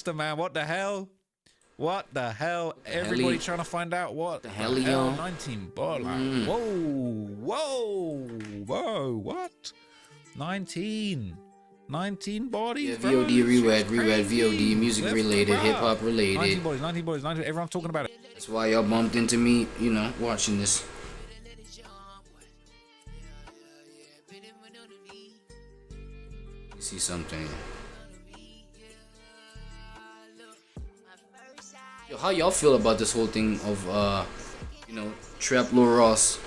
monster, man. What the hell? What the hell? Everybody trying to find out what the hell, yo. 19 ball. Like, whoa, what? 19 bodies, Yeah, bro. VOD, ReWAD, VOD, music related, hip hop related. 19 bodies, everyone's talking about it. That's why y'all bumped into me, you know, watching this. You see something. Yo, how y'all feel about this whole thing of, you know, Trap Lil Ross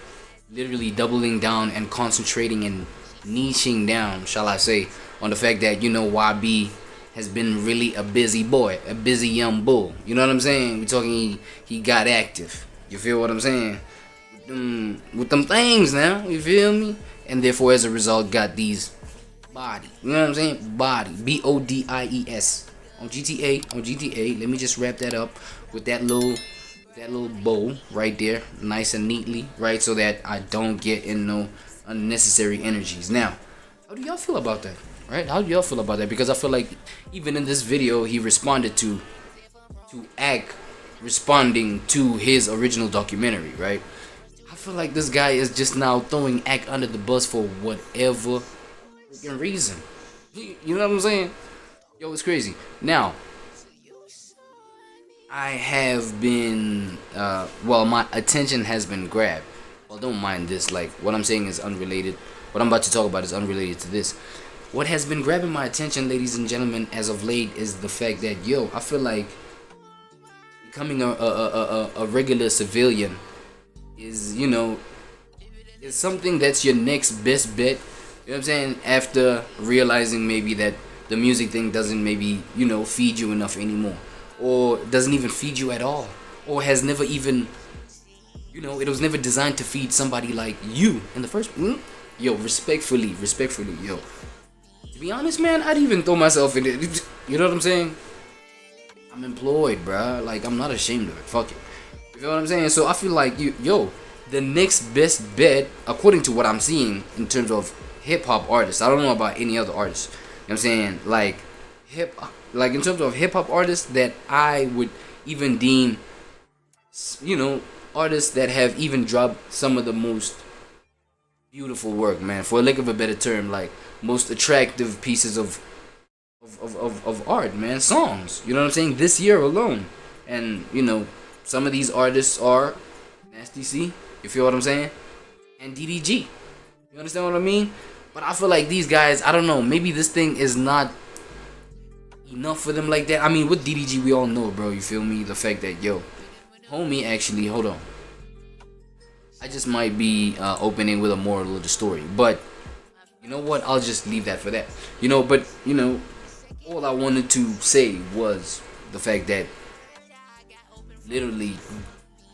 literally doubling down and concentrating and niching down, shall I say, on the fact that, you know, YB has been really a busy boy, a busy young bull. You know what I'm saying? We talking he got active. You feel what I'm saying? With them things now, you feel me? And therefore, as a result, got these body. You know what I'm saying? Body. BODIES. On GTA. Let me just wrap that up with that little bow right there, nice and neatly, right? So that I don't get in no unnecessary energies. Now, how do y'all feel about that? Right? How do y'all feel about that? Because I feel like even in this video, he responded to act responding to his original documentary, right? I feel like this guy is just now throwing act under the bus for whatever freaking reason. You know what I'm saying? Yo, it's crazy. Now, I have been, my attention has been grabbed. Well, don't mind this. Like, what I'm saying is unrelated. What I'm about to talk about is unrelated to this. What has been grabbing my attention, ladies and gentlemen, as of late is the fact that, yo, I feel like becoming a regular civilian is, you know, is something that's your next best bet. You know what I'm saying? After realizing maybe that the music thing doesn't maybe, you know, feed you enough anymore. Or doesn't even feed you at all. Or has never even, you know, it was never designed to feed somebody like you in the first place. Yo, respectfully, yo. To be honest, man, I'd even throw myself in it. You know what I'm saying? I'm employed, bruh. Like, I'm not ashamed of it. Fuck it. You know what I'm saying? So I feel like, the next best bet, according to what I'm seeing in terms of hip-hop artists, I don't know about any other artists. You know what I'm saying? Like, in terms of hip-hop artists that I would even deem, you know, artists that have even dropped some of the most beautiful work, man, for lack of a better term, like most attractive pieces of art, man, songs. You know what I'm saying? This year alone, and you know, some of these artists are Nasty C. You feel what I'm saying? And DDG. You understand what I mean? But I feel like these guys, I don't know, maybe this thing is not enough for them like that. I mean, with DDG, we all know, bro. You feel me? The fact that, yo, homie, actually, hold on. I just might be opening with a moral of the story, but you know what? I'll just leave that for that. You know, but you know, all I wanted to say was the fact that literally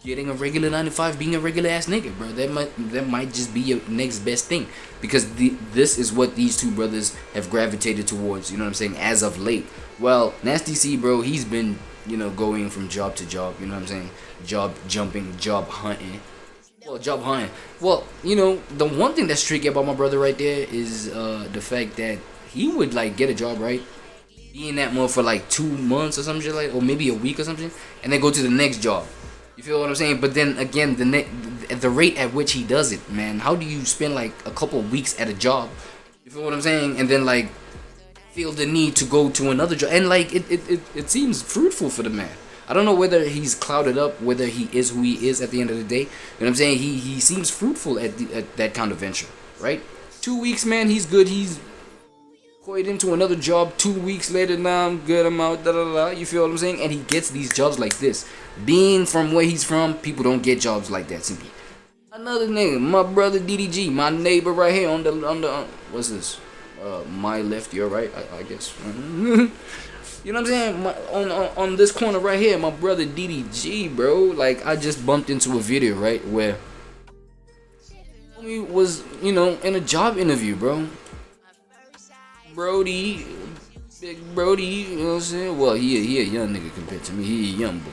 getting a regular 9 to 5, being a regular ass nigga, bro. That might just be your next best thing, because this is what these two brothers have gravitated towards. You know what I'm saying? As of late, well, Nasty C, bro, he's been, you know, going from job to job. You know what I'm saying? Job jumping, job hunting. Well, job hunting. Well, you know, the one thing that's tricky about my brother right there is the fact that he would like get a job, right? Be in that mode for like 2 months or some shit, like, or maybe a week or something, and then go to the next job. You feel what I'm saying? But then again, the rate at which he does it, man, how do you spend like a couple of weeks at a job? You feel what I'm saying? And then like feel the need to go to another job, and like it seems fruitful for the man. I don't know whether he's clouded up, whether he is who he is at the end of the day. You know what I'm saying? He seems fruitful at that kind of venture, right? 2 weeks, man, he's good. He's coyed into another job. 2 weeks later, now I'm good, I'm out, da da da. You feel what I'm saying? And he gets these jobs like this. Being from where he's from, people don't get jobs like that simply. Another nigga, my brother DDG, my neighbor right here on the what's this? My left, your right, I guess. You know what I'm saying? On this corner right here, my brother DDG, bro. Like, I just bumped into a video, right, where he was, you know, in a job interview, bro. Brody, big Brody, you know what I'm saying? Well, he a young nigga compared to me. He a young boy.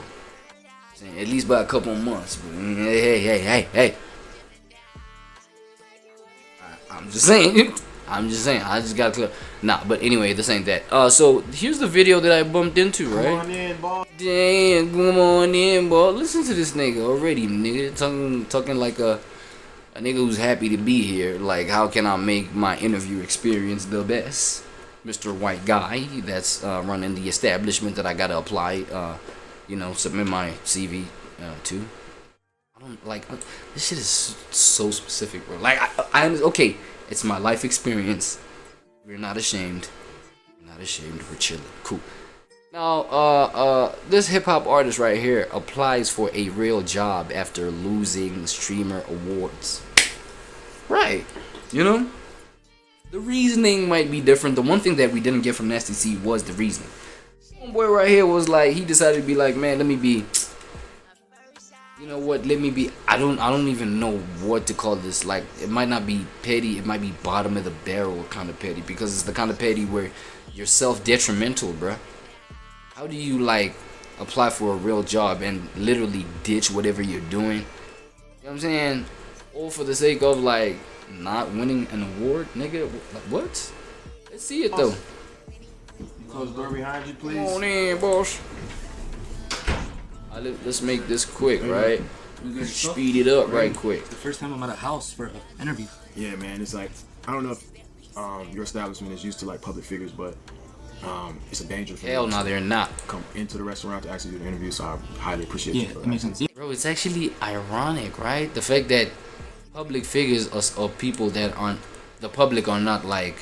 Saying, at least by a couple of months. But hey. I'm just saying. I'm just saying. I just got clear. Nah, but anyway, this ain't that. So here's the video that I bumped into, right? Come on in, boss. Damn, come on in, boy. Listen to this nigga already, nigga. Talking like a nigga who's happy to be here. Like, how can I make my interview experience the best? Mr. White Guy that's running the establishment that I gotta apply, submit my CV to. I don't like this shit is so specific, bro. Like, okay, it's my life experience. We're not ashamed. We're not ashamed. We're chilling. Cool. Now, this hip hop artist right here applies for a real job after losing streamer awards. Right. You know? The reasoning might be different. The one thing that we didn't get from Nasty C was the reasoning. Homeboy right here was like, he decided to be like, man, let me be, you know what, let me be, I don't even know what to call this. Like, it might not be petty, it might be bottom of the barrel kind of petty, because it's the kind of petty where you're self-detrimental, bruh. How do you, like, apply for a real job and literally ditch whatever you're doing? You know what I'm saying? All for the sake of, like, not winning an award, nigga. Like, what? Let's see it though. Close the door behind you, please. Come on in, boss. Let's make this quick, right? Speed it up right quick. It's the first time I'm at a house for an interview. Yeah, man. It's like, I don't know if your establishment is used to like public figures, but it's a danger for Hell no, they're not. come into the restaurant to actually do the interview. So I highly appreciate Yeah, you. that makes sense. Yeah. Bro, it's actually ironic, right? The fact that public figures are people that aren't, the public are not like,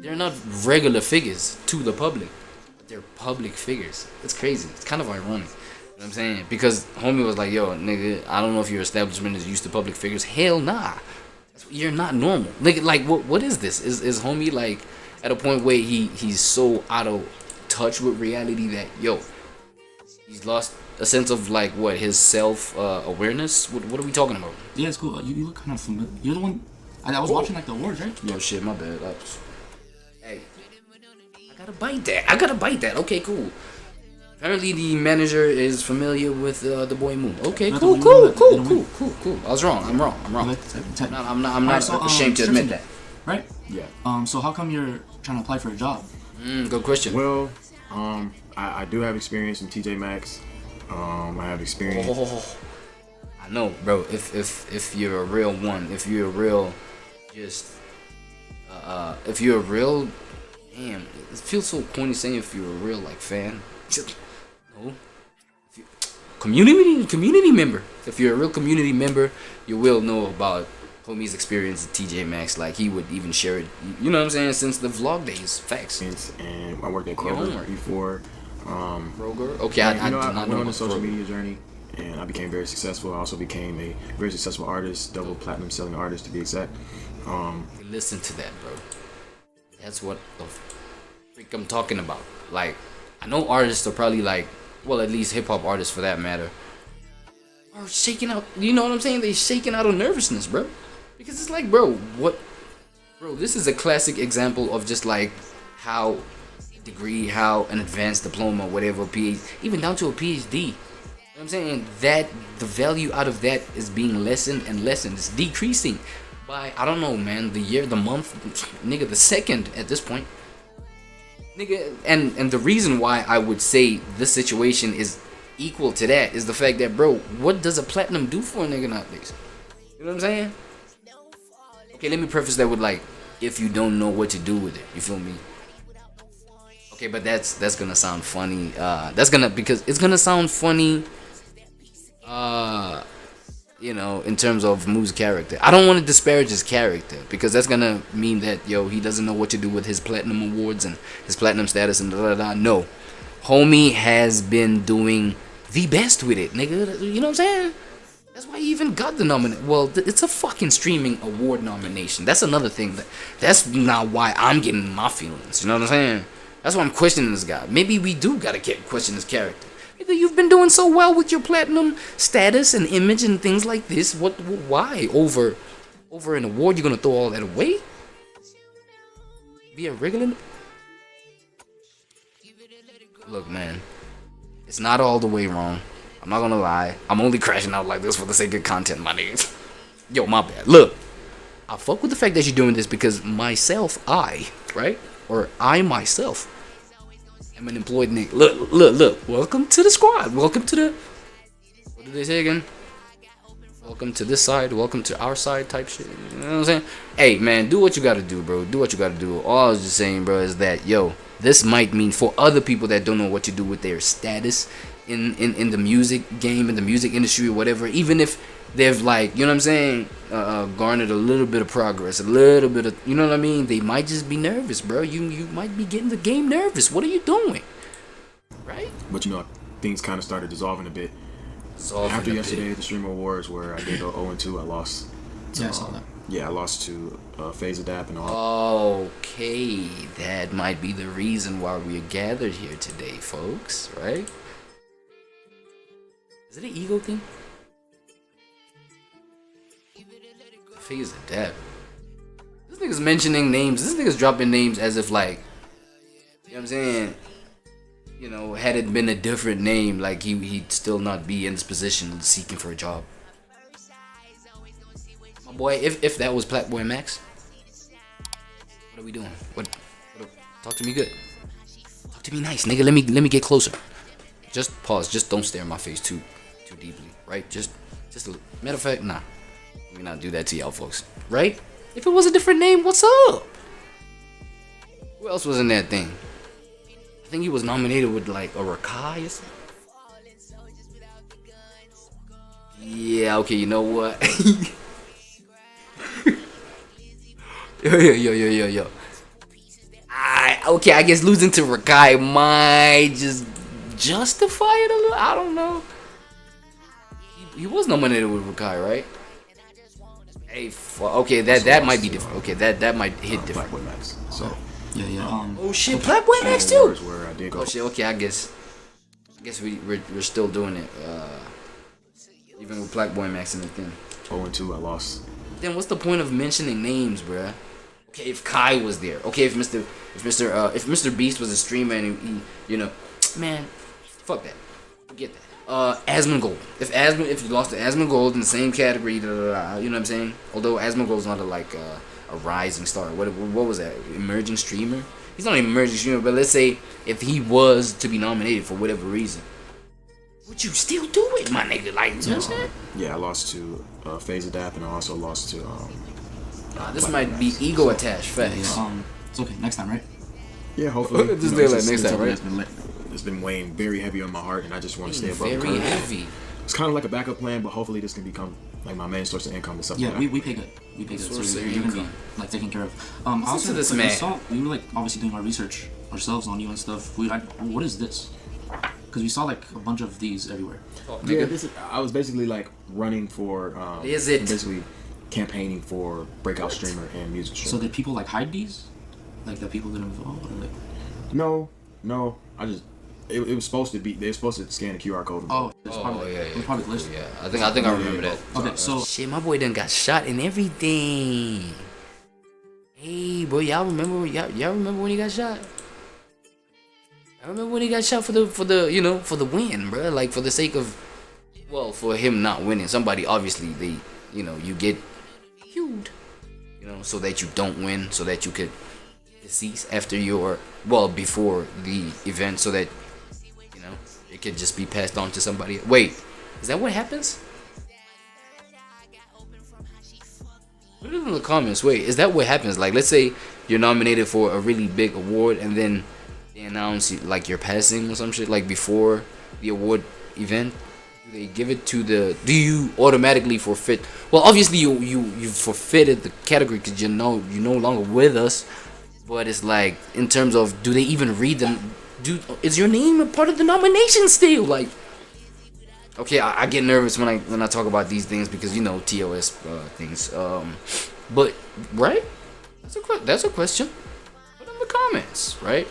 they're not regular figures to the public, but they're public figures. It's crazy. It's kind of ironic. You know what I'm saying? Because homie was like, yo, nigga, I don't know if your establishment is used to public figures. Hell nah. You're not normal. Nigga, like, what is this? Is homie like at a point where he's so out of touch with reality that, yo, he's lost a sense of like what, his self awareness? What are we talking about? Yeah, it's cool. You look kind of familiar. You're the one. I was watching like the awards, right? Yo, shit, my bad. Hey, I gotta bite that. Okay, cool. Apparently, the manager is familiar with the boy Moon. Okay, cool. I was wrong. I'm wrong. I'm not ashamed to admit that. Right? Yeah. So how come you're trying to apply for a job? Good question. Well, I do have experience in TJ Maxx. I have experience. Oh, I know, bro. If you're a real one, if you're a real, if you're a real, damn, it feels so corny saying if you're a real like fan. No, if you, community member. If you're a real community member, you will know about homie's experience at TJ Maxx. Like, he would even share it. You know what I'm saying? Since the vlog days, facts. And I worked at Kroger before. Kroger. Okay, I went not know on a social Kroger. media journey, and I became very successful. I also became a very successful artist, double platinum selling artist to be exact. Listen to that, bro. That's what the freak I'm talking about. Like, I know artists are probably like, well, at least hip hop artists for that matter, are shaking out. You know what I'm saying? They shaking out of nervousness, bro. Because it's like, bro, this is a classic example of just like how degree, how an advanced diploma, whatever, PhD, even down to a PhD. You know what I'm saying? That the value out of that is being lessened and lessened. It's decreasing by, I don't know, man, the year, the month, nigga, the second at this point. Nigga, and the reason why I would say this situation is equal to that is the fact that, bro, what does a platinum do for a nigga nowadays? You know what I'm saying? Okay, let me preface that with like, if you don't know what to do with it, you feel me? Okay, but that's gonna sound funny. Because it's gonna sound funny. You know, in terms of Moo's character. I don't want to disparage his character, because that's gonna mean that, yo, he doesn't know what to do with his platinum awards and his platinum status and da. No, homie has been doing the best with it, nigga. You know what I'm saying? That's why he even got the nomination. Well, it's a fucking streaming award nomination. That's another thing. That's not why I'm getting my feelings. You know what I'm saying? That's why I'm questioning this guy. Maybe we do gotta question his character. Nigga, you've been doing so well with your platinum status and image and things like this. Why? Over an award, you're gonna throw all that away? Be a regular? Look, man, it's not all the way wrong. I'm not gonna lie. I'm only crashing out like this for the sake of content, my niggas. Yo, my bad. Look, I fuck with the fact that you're doing this because right? Or I myself am an employed nigga. Look. Welcome to the squad. Welcome to the. What did they say again? Welcome to this side. Welcome to our side type shit. You know what I'm saying? Hey, man, do what you gotta do, bro. Do what you gotta do. All I was just saying, bro, is that, yo, this might mean for other people that don't know what to do with their status in the music game, in the music industry or whatever, even if they've, like, you know what I'm saying, garnered a little bit of progress, a little bit of, you know what I mean? They might just be nervous, bro. You might be getting the game nervous. What are you doing? Right? But, you know, things kind of started dissolving a bit. After yesterday, the Streamer Awards, where I did go 0-2, I lost. Yeah, I saw that. Yeah, I lost to Phase Adapt and all. Okay, that might be the reason why we're gathered here today, folks, right? Is it an ego thing? Phase Adapt. This nigga's mentioning names. This nigga's dropping names as if, like, you know what I'm saying? You know, had it been a different name, like he'd still not be in this position seeking for a job. My boy, if that was Blackboy Max, what are we doing? What talk to me good. Talk to me nice, nigga. Let me get closer. Just pause. Just don't stare in my face too deeply, right? Just a matter of fact, nah. Let me not do that to y'all folks, right? If it was a different name, what's up? Who else was in that thing? I think he was nominated with like a Rakai or something. Yeah, okay, you know what? Yo. Okay, I guess losing to Rakai might just justify it a little. I don't know. He was nominated with Rakai, right? Hey, okay, that might be different. Okay, that might hit different. Blackboy Max. So. Yeah. Oh shit, Blackboy Max too. Where I did go. Oh shit. Okay, I guess we're still doing it. Even with Blackboy Max in the thing. 0-2, I lost. Then what's the point of mentioning names, bruh? Okay, if Kai was there. Okay, if Mr. Beast was a streamer and he you know, man, fuck that. Forget that. Asmongold. If you lost to Asmongold in the same category, you know what I'm saying? Although Asmongold's not a rising star. What was that? Emerging streamer? He's not an emerging streamer, but let's say if he was to be nominated for whatever reason, would you still do it, my nigga? Like, you know what I'm saying? Yeah, I lost to Phase Adapt, and I also lost to this might be ego attached. Facts. It's okay. Next time, right? Yeah, hopefully. This day like next time, right? It's been weighing very heavy on my heart, and I just want to stay above the Very curve. heavy. It's kind of like a backup plan, but hopefully this can become like my main source of income and stuff. Yeah, like we pay good. We pay good. Source So of you're gonna be income. like taken care of. Listen to this man. We were like obviously doing our research ourselves on you and stuff. What is this? Because we saw like a bunch of these everywhere. Oh, Yeah, nigga. I was basically like running for. Is it? Basically campaigning for breakout streamer and music streamer. So did people like hide these? Like that people didn't vote? Or like... No. I just. It was supposed to be. They're supposed to scan the QR code. Oh, it's probably, yeah. It was probably listed. Yeah, I think I remember that. Okay, so Shit, my boy done got shot and everything. Hey, bro, y'all remember when he got shot? I remember when he got shot for the you know, for the win, bro. Like for the sake of, well, for him not winning. Somebody obviously you know, you get killed, you know, so that you don't win, so that you could decease after before the event, so that you know it could just be passed on to somebody. Wait, is that what happens? Put it in the comments. Wait, is that what happens? Like, let's say you're nominated for a really big award, and then they announce like you're passing or some shit. Like before the award event, do they give it to the? Do you automatically forfeit? Well, obviously you forfeited the category because you're no longer with us. But it's like, in terms of, do they even read them? Is your name a part of the nomination still? Like, okay, I get nervous when I talk about these things because, you know, TOS things. But right, that's a question. Put in the comments, right?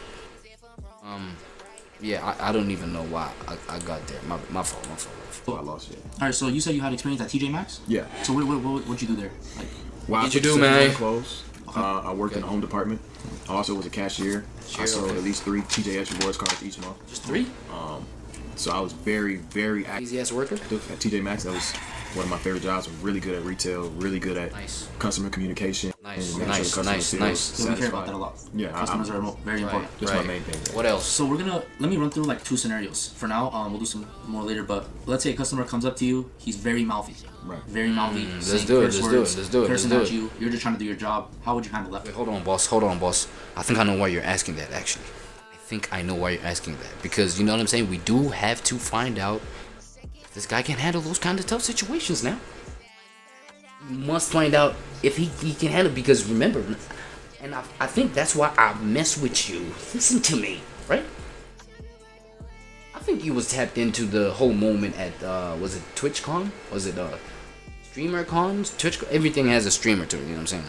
Yeah, I don't even know why I got there. My fault. I lost it. all right, so you said you had experience at TJ Maxx. Yeah. So what'd you do there? Like, Well, What'd I you took do, secondhand man? Clothes. I worked in the home department. I also was a cashier. I sold okay. at least 3 TJS rewards cards each month. Just 3? So I was very, very active Easy ass worker. at TJ Maxx. That was one of my favorite jobs. I'm really good at retail, really good at customer communication. Nice. And making sure the customer feels So we care about satisfied. that a lot. Yeah, Customers are very important. That's my main thing. What else? So let me run through like 2 scenarios for now. We'll do some more later, but let's say a customer comes up to you, he's very mouthy. Right. Very mouthy. Let's do it. Cursing at you. You're just trying to do your job. How would you handle that? Wait, hold on, boss. I think I know why you're asking that, actually. I think I know why you're asking that. Because, you know what I'm saying? We do have to find out if this guy can handle those kind of tough situations now. We must find out if he can handle it. Because remember, and I think that's why I mess with you. Listen to me, right? I think you was tapped into the whole moment at, was it TwitchCon? Was it, StreamerCon? Twitch, everything has a streamer to it, you know what I'm saying?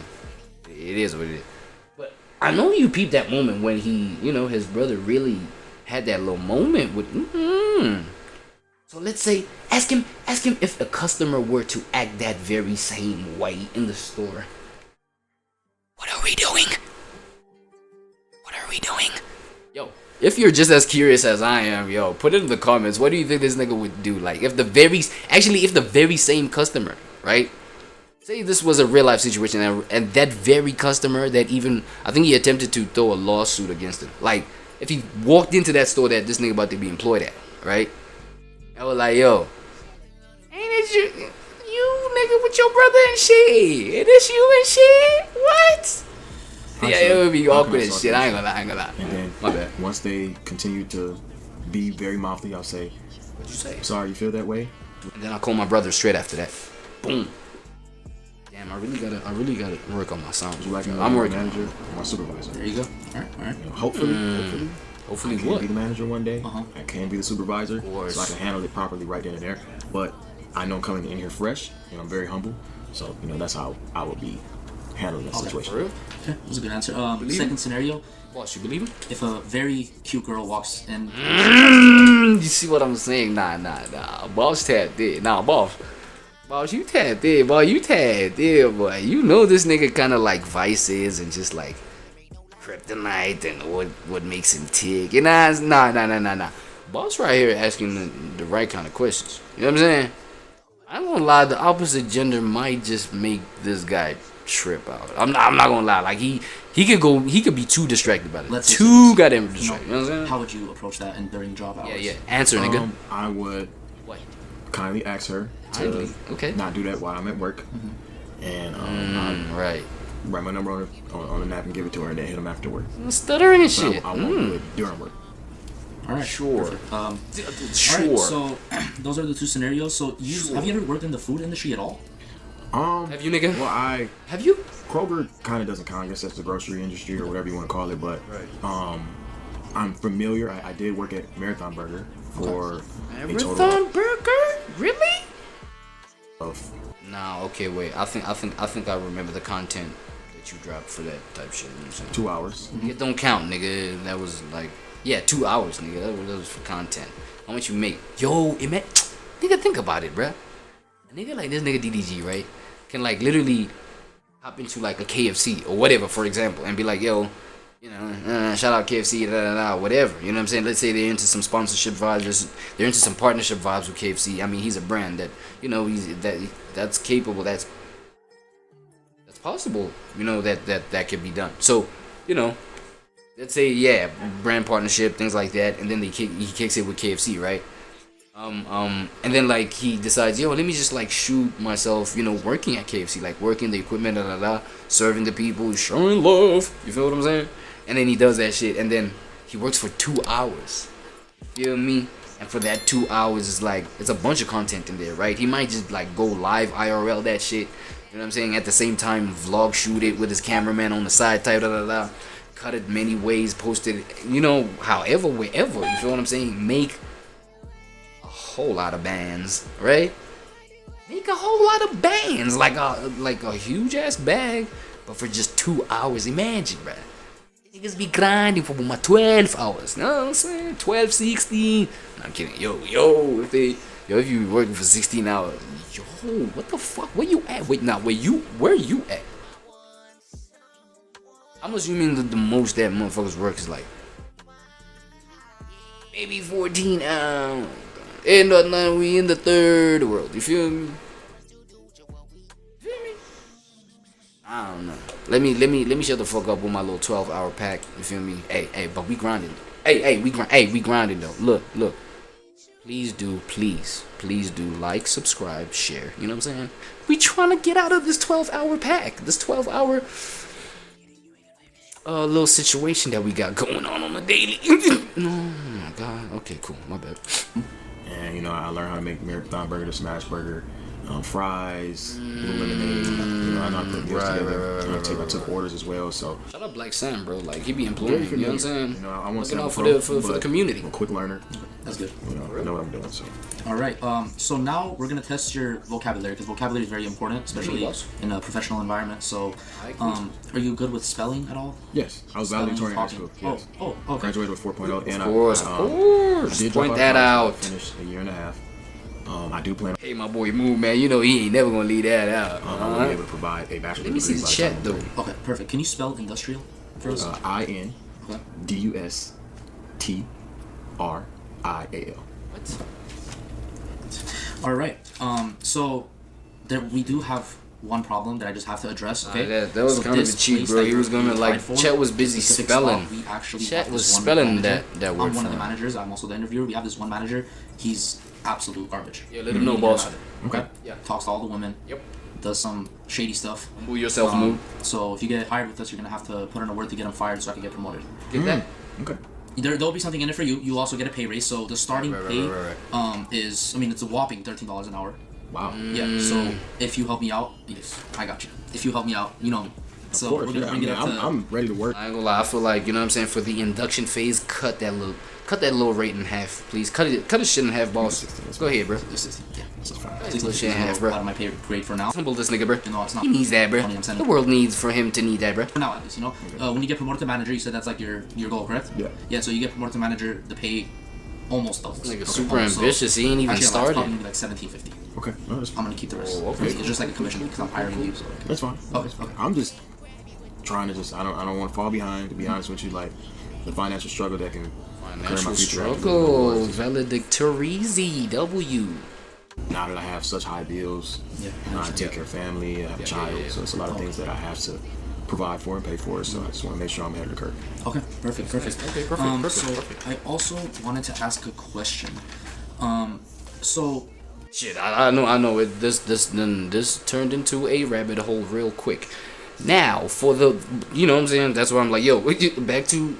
It is what it is. But I know you peeped that moment when he, you know, his brother really had that little moment with, So let's say, ask him if a customer were to act that very same way in the store. What are we doing? Yo, if you're just as curious as I am, yo, put it in the comments. What do you think this nigga would do? Like, if the very same customer, right? Say this was a real life situation, and that very customer that even, I think he attempted to throw a lawsuit against him. Like, if he walked into that store that this nigga about to be employed at, right? I was like, yo, ain't it you nigga with your brother and shit? It is you and shit? What? Yeah, it would be awkward as shit. I ain't gonna lie. And then, My bad. once they continue to be very mouthy, I'll say, What'd you say? sorry you feel that way. And then I'll call my brother straight after that. Boom. Damn, I really gotta work on my sound. Would you like I'm my working. manager or my supervisor? There you go. All right. You know, hopefully Hopefully I can what? be the manager one day. Uh-huh. I can be the supervisor, course. so I can handle it properly right then and there. But I know I'm coming in here fresh, and I'm very humble. So, you know, that's how I would be handling that situation. For real? Okay, that was a good answer. Second scenario, Boss, you believe him? if a very cute girl walks in, You see what I'm saying? Nah. Boss tapped in. Nah, boss, you tapped in, boy. You tapped in, boy. You know this nigga kind of like vices and just like kryptonite and what makes him tick. And nah. Boss right here asking the right kind of questions. You know what I'm saying? I'm gonna lie, the opposite gender might just make this guy trip out. I'm not gonna lie. Like he could be too distracted by it. Let's say Too this. goddamn distracted. You know what I'm saying? how would you approach that during job hours? Yeah. Answer, nigga. I would What? kindly ask her to Kindly? Okay. not do that while I'm at work. And I'd Right. write my number on a napkin, give it to her, and then hit them after work. Stuttering and But shit. I won't do it during work. All right. Sure. Perfect. Sure. All right, so those are the 2 scenarios. So have you ever worked in the food industry at all? Have you, nigga? Well, Have you? Kroger kind of doesn't count. I guess that's the grocery industry or whatever you want to call it. But I'm familiar. I did work at Marathon Burger for a total Marathon Burger? Really? of Nah. Okay. Wait. I think I remember the content that you dropped for that type shit. You know what I'm saying? 2 hours. It don't count, nigga. That was like, 2 hours, nigga. That was for content. How much you make? Yo, it meant, nigga, think about it, bruh. A nigga like this nigga DDG, right? Can like literally hop into like a KFC or whatever, for example, and be like, yo, you know, shout out KFC, whatever. You know what I'm saying? Let's say they're into some sponsorship vibes, they're into some partnership vibes with KFC. I mean, he's a brand that, you know, that's capable, that's possible, you know, that can be done. So, you know, let's say, brand partnership, things like that, and then he kicks it with KFC, right? And then like he decides, yo, let me just like shoot myself, you know, working at KFC, like working the equipment, serving the people, showing love. You feel what I'm saying? And then he does that shit, and then he works for 2 hours. You feel me? And for that 2 hours, it's a bunch of content in there, right? He might just like go live IRL that shit. You know what I'm saying? At the same time, vlog shoot it with his cameraman on the side, type cut it many ways, post it, you know, however, wherever. You feel what I'm saying? Make a whole lot of bands, right? Make a whole lot of bands, like a huge ass bag, but for just 2 hours. Imagine, bruh. Niggas be grinding for my 12 hours. You know what I'm saying? 12, 16. No, I'm kidding. Yo, if you working for 16 hours, yo, what the fuck? Where you at? Wait, now, where you at? I'm assuming that the most that motherfuckers work is like maybe 14 hours. And we in the third world. You feel me? I don't know. Let me shut the fuck up with my little 12-hour pack. You feel me? Hey, but we grinding. Hey, we grinding though. Look. Please do like, subscribe, share. You know what I'm saying? We trying to get out of this 12-hour pack. This 12-hour little situation that we got going on a daily. Oh my god. Okay, cool. My bad. And you know, I learned how to make marathon burger, the smash burger, fries, lemonade. You know, I know how to put meals together. I took orders as well. So shout out Black Sam, bro. Like he be employing. You know what I'm saying? You know, I want looking to out for the community. I'm a quick learner. That's good. You know, I know what I'm doing. So. All right. So now we're gonna test your vocabulary because vocabulary is very important, especially in a professional environment. So, are you good with spelling at all? Yes, I was valedictorian in high school. Yes. Okay. Graduated with 4.0, and of course. I did Point that out. Finished a year and a half. I do plan. Hey, my boy, move, man. You know he ain't never gonna leave that out. I'm gonna be able to provide a bachelor's. Let me see the chat though. Okay, perfect. Can you spell industrial for us? INDUSTRIAL. What? All right. So we do have one problem that I just have to address. Okay. That was kind of a cheat, bro. He was gonna like. Chet was busy spelling. We actually Chet was spelling that word. I'm one of the managers. I'm also the interviewer. We have this one manager. He's absolute garbage. Yeah, let him know, boss. Okay. Yeah. Talks to all the women. Yep. Does some shady stuff. Move yourself, move. So if you get hired with us, you're gonna have to put in a word to get him fired so I can get promoted. Get that? Okay. There'll be something in it for you. You also get a pay raise. So the starting pay is, I mean, it's a whopping $13 an hour. Wow. Yeah. So if you help me out, yes, I got you. If you help me out, you know me. So we're gonna bring it up to. I'm ready to work. I ain't gonna lie. I feel like, you know what I'm saying, for the induction phase, cut that little rate in half, please. Cut this shit in half, boss. Go ahead, bro. This is fine. This little shit in half, bro. Out of my pay grade for now. Humble this nigga, bro. No, it's not. He needs that, bro. The world needs for him to need that, bro. For now, at least, you know. When you get promoted to manager, you said that's like your goal, correct? Yeah. Yeah. So you get promoted to manager, the pay almost doubles. Nigga, super ambitious. He ain't even actually, started. It's probably gonna be like $17.50. Okay. No, that's fine. I'm gonna keep the rest. Okay. It's just like a commission because I'm hiring you. So. That's fine. Okay. I'm just trying to I don't want to fall behind. To be honest with you, like the financial struggle that can financial struggle. Valedictorian W. Now that I have such high bills, I take care of family, I have a child, so it's a lot of things that I have to provide for and pay for. So I just want to make sure I'm ahead of the curve. Okay, perfect. Okay, perfect. So I also wanted to ask a question. So shit, I know it. This turned into a rabbit hole real quick. Now for the, you know what I'm saying. That's why I'm like, yo, back to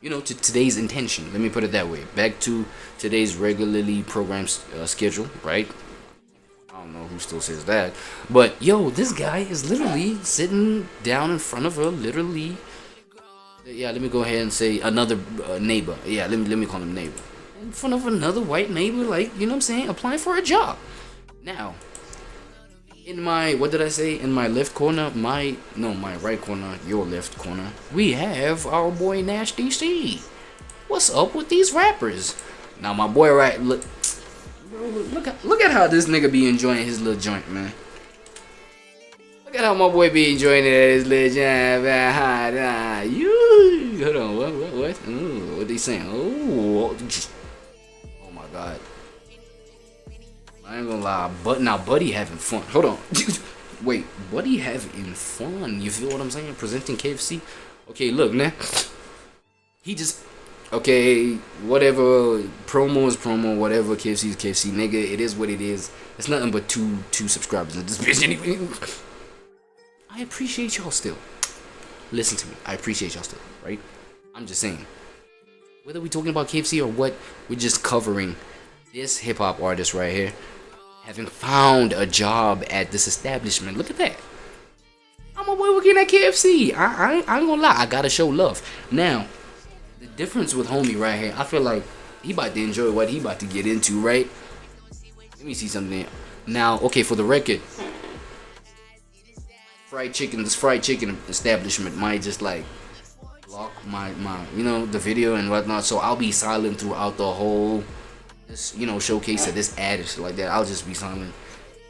to today's intention. Let me put it that way. Back to today's regularly programmed schedule, right? I don't know who still says that, but yo, this guy is literally sitting down in front of her, literally. Yeah, let me go ahead and say another neighbor. Yeah, let me call him neighbor. In front of another white neighbor, like, you know what I'm saying, applying for a job. Now, in my, what did I say? In my left corner, my right corner, your left corner, we have our boy Nasty C. What's up with these rappers? Now my boy look at how this nigga be enjoying his little joint, man. Look at how my boy be enjoying his little joint. Hold on, what? Ooh, what they saying? Oh my god. I ain't gonna lie, but now Buddy having fun. Hold on. Wait, Buddy having fun. You feel what I'm saying? Presenting KFC. Okay, look, man. He just, okay, whatever, promo is promo, whatever, KFC is KFC, nigga, it is what it is. It's nothing but two subscribers at this bitch anyway. I appreciate y'all still. Listen to me, I appreciate y'all still, right? I'm just saying, whether we talking about KFC or what, we're just covering this hip-hop artist right here having found a job at this establishment. Look at that. I'm a boy working at KFC. I ain't gonna lie, I gotta show love. Now, the difference with homie right here, I feel like he about to enjoy what he about to get into, right? Let me see something. Now, okay, for the record, this fried chicken establishment might just like block my the video and whatnot, so I'll be silent throughout the whole showcase of this ad and shit like that. I'll just be silent,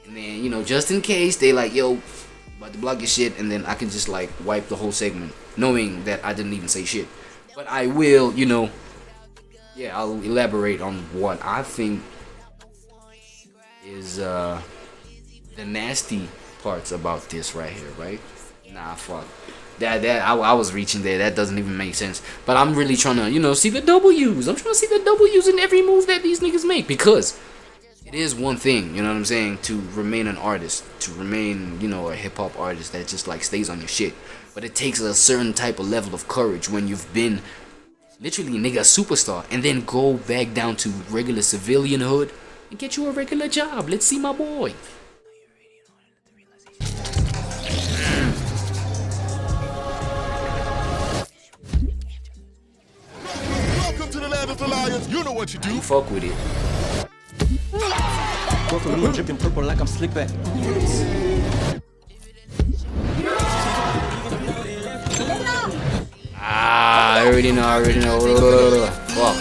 and then just in case they like, yo, about to block your shit, and then I can just like wipe the whole segment knowing that I didn't even say shit. But I will, I'll elaborate on what I think is the nasty parts about this right here, right? Nah, fuck. I was reaching there. That doesn't even make sense. But I'm really trying to, you know, see the W's. I'm trying to see the W's in every move that these niggas make, because it is one thing, you know what I'm saying, to remain an artist, to remain, you know, a hip-hop artist that just like stays on your shit. But it takes a certain type of level of courage when you've been literally, nigga, a superstar, and then go back down to regular civilian hood and get you a regular job. Let's see my boy. Welcome to the land of the lions. You know what you do. You fuck with it. Go for me, dripping purple like I'm slick back. I already know. Fuck.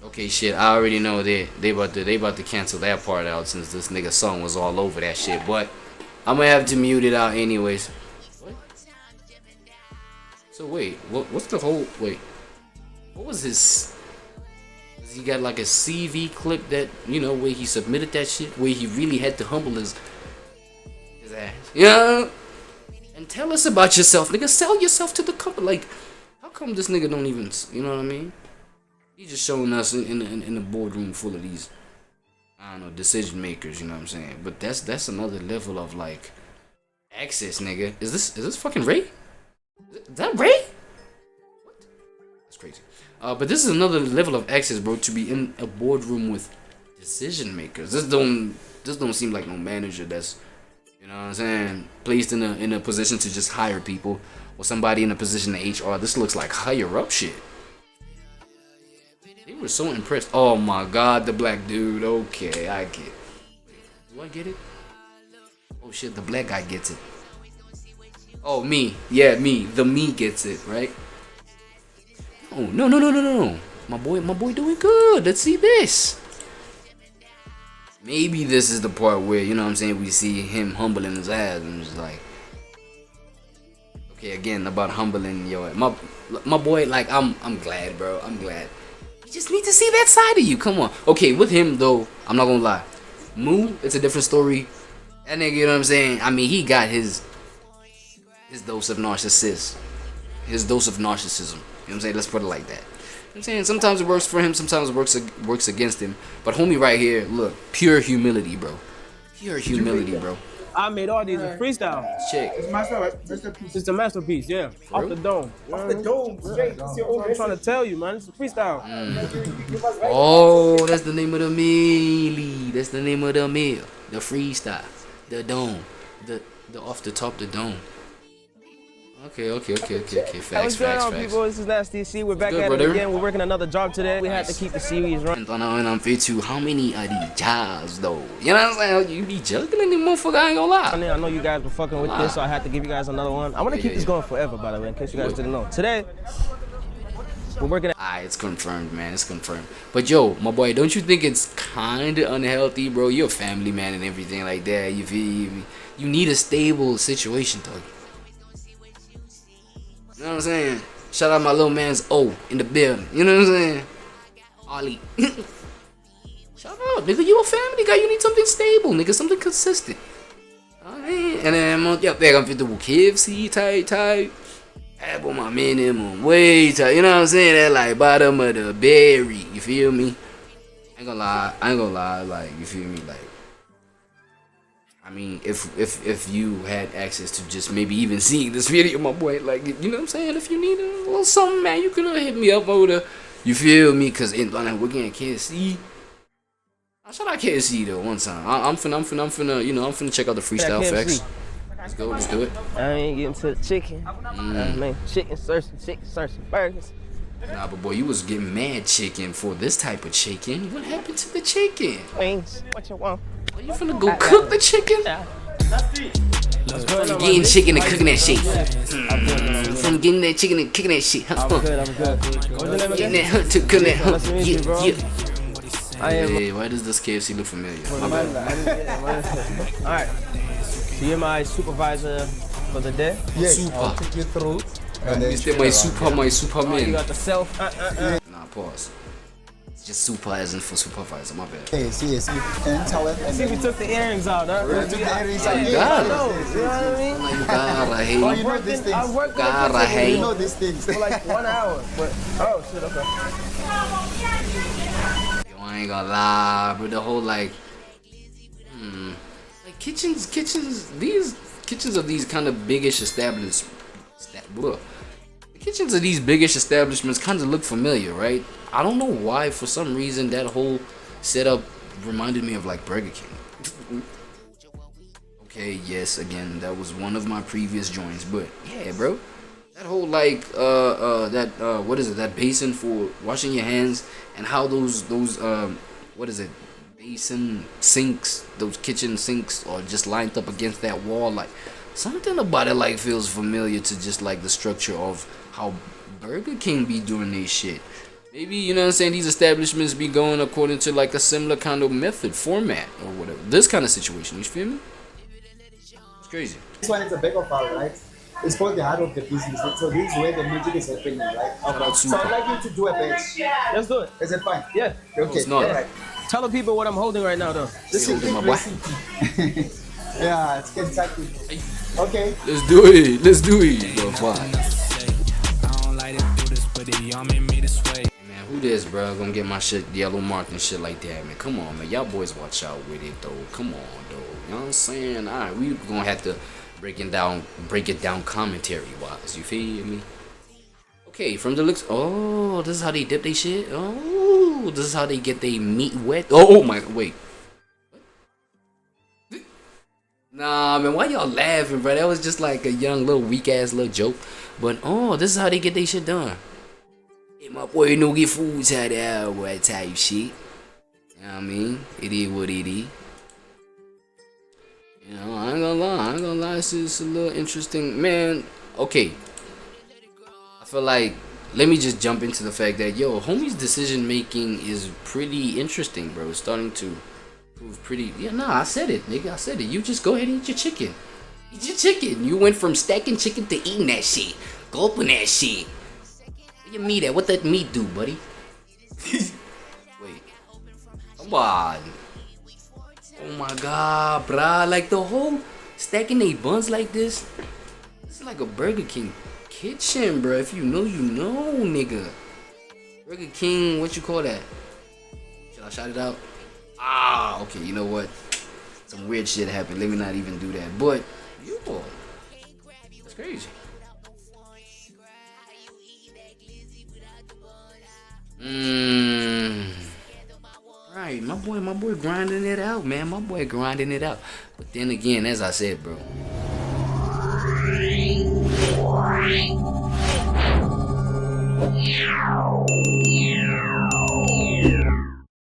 Okay, shit. I already know they about to cancel that part out since this nigga song was all over that shit. But I'm gonna have to mute it out anyways. What? So wait, what's the whole wait? What was his? He got like a CV clip that, you know, where he submitted that shit, where he really had to humble his ass. Yeah. And tell us about yourself, nigga. Sell yourself to the company. Like, how come this nigga don't even, you know what I mean? He's just showing us in the boardroom full of these, I don't know, decision makers, you know what I'm saying? But that's another level of like access, nigga. Is this fucking Ray? Is that Ray? What? That's crazy. But this is another level of access, bro, to be in a boardroom with decision makers. This don't seem like no manager that's, you know what I'm saying, placed in a position to just hire people, or somebody in a position to HR. This looks like higher up shit. They were so impressed. Oh my god, the black dude. Okay, I get it. Do I get it? Oh shit, the black guy gets it. Oh, me. Yeah, me. The me gets it, right? Oh, no. My boy doing good. Let's see this. Maybe this is the part where, you know what I'm saying, we see him humbling his ass and just like, okay, again, about humbling your my boy, like, I'm glad, bro. I'm glad. You just need to see that side of you. Come on. Okay, with him though, I'm not gonna lie. Moo, it's a different story. That nigga, you know what I'm saying? I mean, he got his dose of narcissism. His dose of narcissism. You know what I'm saying? Let's put it like that. I'm saying sometimes it works for him, sometimes it works against him. But homie right here, look, pure humility, bro. Pure humility, bro. I made all these in freestyle. Check. It's a masterpiece, yeah. Off the dome. Off the dome, straight. I'm trying to tell you, man. It's a freestyle. Oh, that's the name of the meal. That's the name of the meal. The freestyle. The dome. The off the top, the dome. Okay. Facts. People, this is Nasty C. We're back Good, at brother. it again. We're working another job today. We had to keep the series running. And I'm fit to how many of these jobs though? You know what I'm saying? You be juggling them motherfucker, I ain't gonna lie. I know you guys were fucking with this, so I had to give you guys another one. I want to keep this going forever, by the way, in case you guys didn't know. Today, we're working at... Alright, it's confirmed, man. It's confirmed. But yo, my boy, don't you think it's kinda unhealthy, bro? You're a family man and everything like that. You feel me? You need a stable situation, dog. You know what I'm saying? Shout out my little man's O in the building. You know what I'm saying? Ollie. Shout out, nigga. You a family guy. You need something stable, nigga. Something consistent. Alright. And then I'm on your back. I'm fit to KFC type. Apple my minimum wage. You know what I'm saying? That like bottom of the berry. You feel me? I ain't gonna lie. Like, you feel me? Like, I mean, if you had access to just maybe even seeing this video, my boy, like, you know what I'm saying? If you need a little something, man, you can hit me up over the, you feel me? Cause we're getting KFC. Shout out KFC though one time. I'm finna, you know, I'm finna check out the freestyle facts. Let's go, let's do it. I ain't getting to the chicken. Man, chicken searching burgers. Nah, but boy, you was getting mad chicken for this type of chicken. What happened to the chicken? Wings, what you want? Are you finna go cook the chicken? From getting chicken and cooking that shit. From getting that chicken and cooking that shit. I'm good. Getting that hunt to cook that hunt. Hey, why does this KFC look familiar? Alright. So you're my supervisor for the day? Yes, Super. I'll take you through. And then My superman. You got the self. Nah, pause. Just super as in for supervisor, my bad. Yes, yes. And tell him. See, we took the earrings out, huh? You got it. You know what I mean? You gotta hate. Oh, you know these things. I worked Gotta hate. You know these things. for like 1 hour, but oh shit, okay. Yo, I ain't gonna lie, but the whole like kitchens, these kitchens of these kind of biggish establishments, the kitchens of these biggish establishments kind of look familiar, right? I don't know why, for some reason, that whole setup reminded me of like Burger King. Okay, yes, again, that was one of my previous joints, but yeah, bro, that whole like what is it? That basin for washing your hands, and how those what is it? Basin sinks, those kitchen sinks are just lined up against that wall. Like something about it like feels familiar to just like the structure of how Burger King be doing this shit. Maybe, you know what I'm saying, these establishments be going according to like a similar kind of method, format, or whatever. This kind of situation, you feel me? It's crazy. This one is a big of our, right? It's called the heart of the business. So this is where the magic is happening, right? out So I'd like you to do a bit. Let's do it. Is it fine? Yeah. Okay. it's not. All right. Tell the people what I'm holding right now, though. This is holding my big boy. recipe. Yeah, it's Kentucky. Okay. Let's do it. Let's do it. Bro, why? Man, who this, bro? Gonna get my shit yellow marked and shit like that, man. Come on, man. Y'all boys watch out with it, though. Come on, though. You know what I'm saying? All right, we gonna have to break it down commentary wise. You feel me? Okay, from the looks. Oh, this is how they dip they shit. Oh, this is how they get their meat wet. Oh my, wait. Nah, man, why y'all laughing, bro? That was just like a young little weak ass little joke. But oh, this is how they get their shit done. Hey, my boy, no get food out there, boy, type shit. You know what I mean? It is what it is. You know, I ain't gonna lie. This is a little interesting, man. Okay, I feel like let me just jump into the fact that yo, homie's decision making is pretty interesting, bro. It's starting to prove pretty. Yeah, nah, I said it, nigga. I said it. You just go ahead and eat your chicken. Eat your chicken. You went from stacking chicken to eating that shit, gulping that shit. Where your meat at? What that meat do, buddy? Wait, come on. Oh my god, bruh. Like the whole stacking they buns like this. It's like a Burger King kitchen, bruh. If you know, you know, nigga. Burger King, what you call that? Should I shout it out? Ah, okay, you know what? Some weird shit happened. Let me not even do that. But, yo, that's crazy. Right, my boy grinding it out, man. My boy grinding it out. But then again, as I said, bro.